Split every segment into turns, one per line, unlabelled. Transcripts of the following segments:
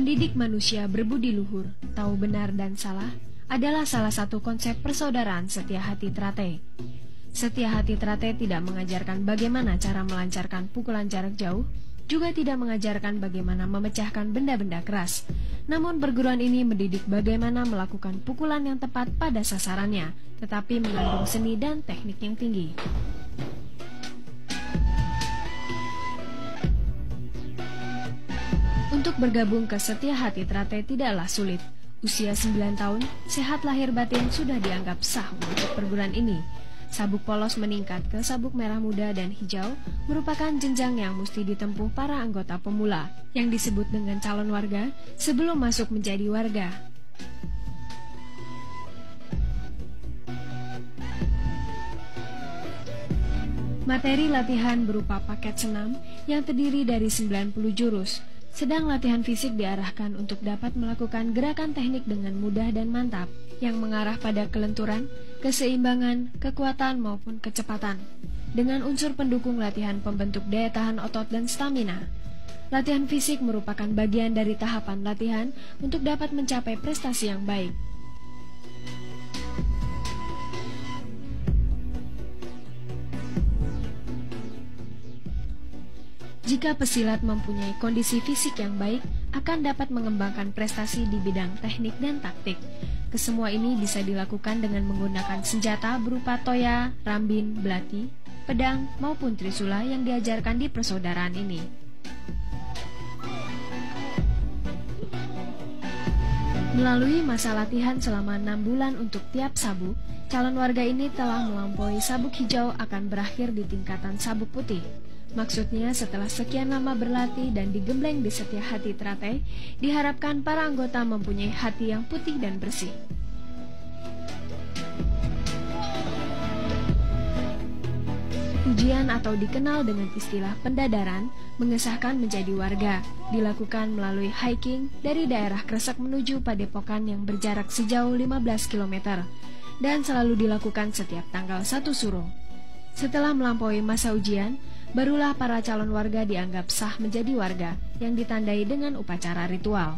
Mendidik manusia berbudi luhur, tahu benar dan salah, adalah salah satu konsep persaudaraan Setia Hati Trate. Setia Hati Trate tidak mengajarkan bagaimana cara melancarkan pukulan jarak jauh, juga tidak mengajarkan bagaimana memecahkan benda-benda keras. Namun perguruan ini mendidik bagaimana melakukan pukulan yang tepat pada sasarannya, tetapi mengandung seni dan teknik yang tinggi. Untuk bergabung ke Setia Hati Trate tidaklah sulit. Usia 9 tahun, sehat lahir batin sudah dianggap sah untuk perguruan ini. Sabuk polos meningkat ke sabuk merah muda dan hijau merupakan jenjang yang mesti ditempuh para anggota pemula, yang disebut dengan calon warga sebelum masuk menjadi warga. Materi latihan berupa paket senam yang terdiri dari 90 jurus. Sedang latihan fisik diarahkan untuk dapat melakukan gerakan teknik dengan mudah dan mantap, yang mengarah pada kelenturan, keseimbangan, kekuatan maupun kecepatan, dengan unsur pendukung latihan pembentuk daya tahan otot dan stamina. Latihan fisik merupakan bagian dari tahapan latihan untuk dapat mencapai prestasi yang baik. Jika pesilat mempunyai kondisi fisik yang baik, akan dapat mengembangkan prestasi di bidang teknik dan taktik. Kesemua ini bisa dilakukan dengan menggunakan senjata berupa toya, rambin, belati, pedang, maupun trisula yang diajarkan di persaudaraan ini. Melalui masa latihan selama 6 bulan untuk tiap sabuk, calon warga ini telah melampaui sabuk hijau akan berakhir di tingkatan sabuk putih. Maksudnya setelah sekian lama berlatih dan digembleng di Setia Hati Trate, diharapkan para anggota mempunyai hati yang putih dan bersih. Ujian atau dikenal dengan istilah pendadaran, mengesahkan menjadi warga, dilakukan melalui hiking dari daerah Kresek menuju Padepokan yang berjarak sejauh 15 km, dan selalu dilakukan setiap tanggal 1 Suro. Setelah melampaui masa ujian, barulah para calon warga dianggap sah menjadi warga yang ditandai dengan upacara ritual.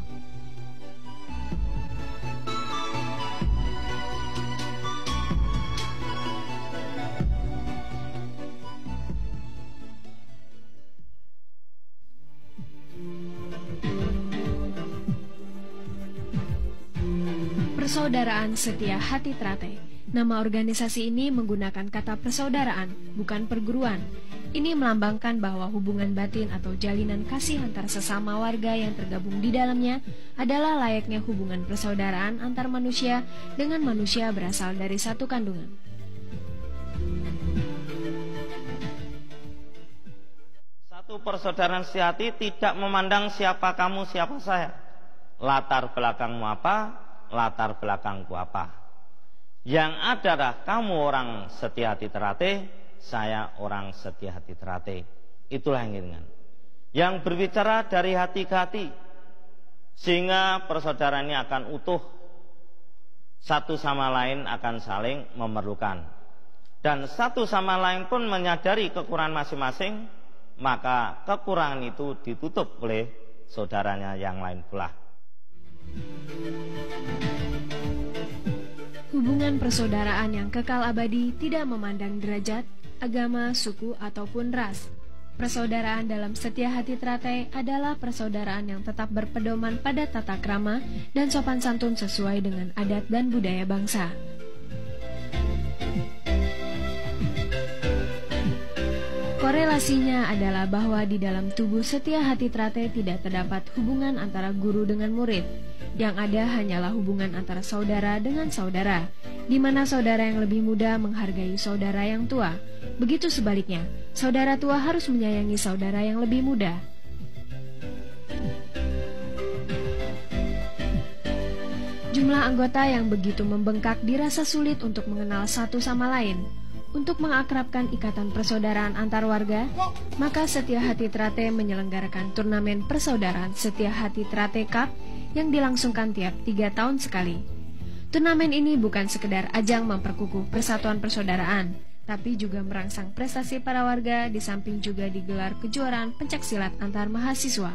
Persaudaraan Setia Hati Trate. Nama organisasi ini menggunakan kata persaudaraan, bukan perguruan. Ini melambangkan bahwa hubungan batin atau jalinan kasih antar sesama warga yang tergabung di dalamnya adalah layaknya hubungan persaudaraan antar manusia dengan manusia berasal dari satu kandungan.
Satu persaudaraan sejati tidak memandang siapa kamu, siapa saya. Latar belakangmu apa, latar belakangku apa. Yang adalah kamu orang Setia Hati Trate, saya orang Setia Hati Trate. Itulah yang inginkan. Yang berbicara dari hati ke hati, sehingga persaudaraan ini akan utuh, satu sama lain akan saling memerlukan, dan satu sama lain pun menyadari kekurangan masing-masing, maka kekurangan itu ditutup oleh saudaranya yang lain pula.
Hubungan persaudaraan yang kekal abadi tidak memandang derajat, agama, suku, ataupun ras. Persaudaraan dalam Setia Hati Trate adalah persaudaraan yang tetap berpedoman pada tata krama dan sopan santun sesuai dengan adat dan budaya bangsa. Korelasinya adalah bahwa di dalam tubuh Setia Hati Trate tidak terdapat hubungan antara guru dengan murid. Yang ada hanyalah hubungan antara saudara dengan saudara, di mana saudara yang lebih muda menghargai saudara yang tua. Begitu sebaliknya, saudara tua harus menyayangi saudara yang lebih muda. Jumlah anggota yang begitu membengkak dirasa sulit untuk mengenal satu sama lain. Untuk mengakrabkan ikatan persaudaraan antar warga, maka Setia Hati Trate menyelenggarakan turnamen persaudaraan Setia Hati Trate Cup yang dilangsungkan tiap 3 tahun sekali. Turnamen ini bukan sekedar ajang memperkukuh persatuan persaudaraan, tapi juga merangsang prestasi para warga, di samping juga digelar kejuaraan pencaksilat antar mahasiswa.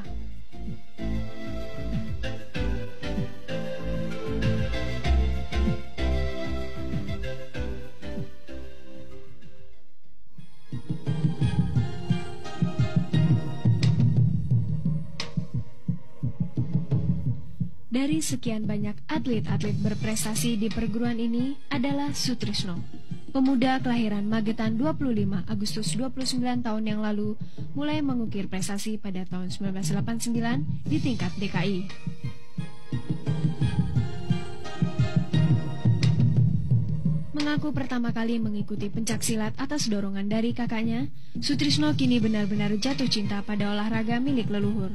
Dari sekian banyak atlet-atlet berprestasi di perguruan ini adalah Sutrisno. Pemuda kelahiran Magetan 25 Agustus 29 tahun yang lalu mulai mengukir prestasi pada tahun 1989 di tingkat DKI. Mengaku pertama kali mengikuti pencaksilat atas dorongan dari kakaknya, Sutrisno kini benar-benar jatuh cinta pada olahraga milik leluhur.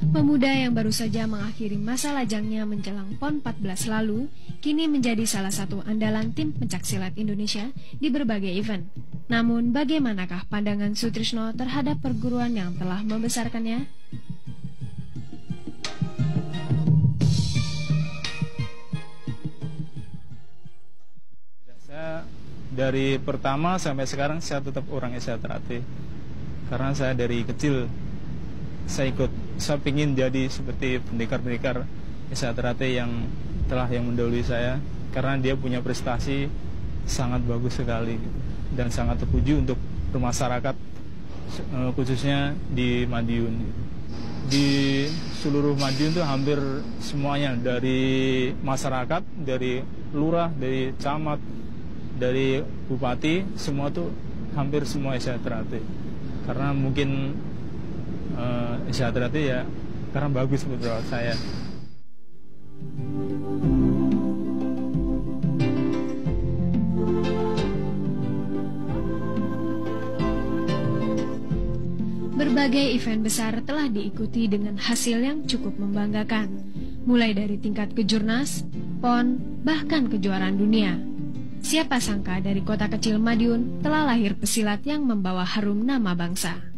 Pemuda yang baru saja mengakhiri masa lajangnya menjelang PON 14 lalu, kini menjadi salah satu andalan tim pencaksilat Indonesia di berbagai event. Namun, bagaimanakah pandangan Sutrisno terhadap perguruan yang telah membesarkannya?
Saya dari pertama sampai sekarang saya tetap orang Esa Teratai. Karena saya dari kecil saya ingin jadi seperti pendekar-pendekar Esa Teratai yang mendahului saya, karena dia punya prestasi sangat bagus sekali gitu, dan sangat terpuji untuk bermasyarakat, khususnya di Madiun gitu. Di seluruh Madiun itu hampir semuanya, dari masyarakat, dari lurah, dari camat, dari bupati, semua tuh hampir semua Esa Teratai. Karena mungkin Esa Teratai ya karena bagus menurut saya.
Berbagai event besar telah diikuti dengan hasil yang cukup membanggakan, mulai dari tingkat kejurnas, PON, bahkan kejuaraan dunia. Siapa sangka dari kota kecil Madiun telah lahir pesilat yang membawa harum nama bangsa.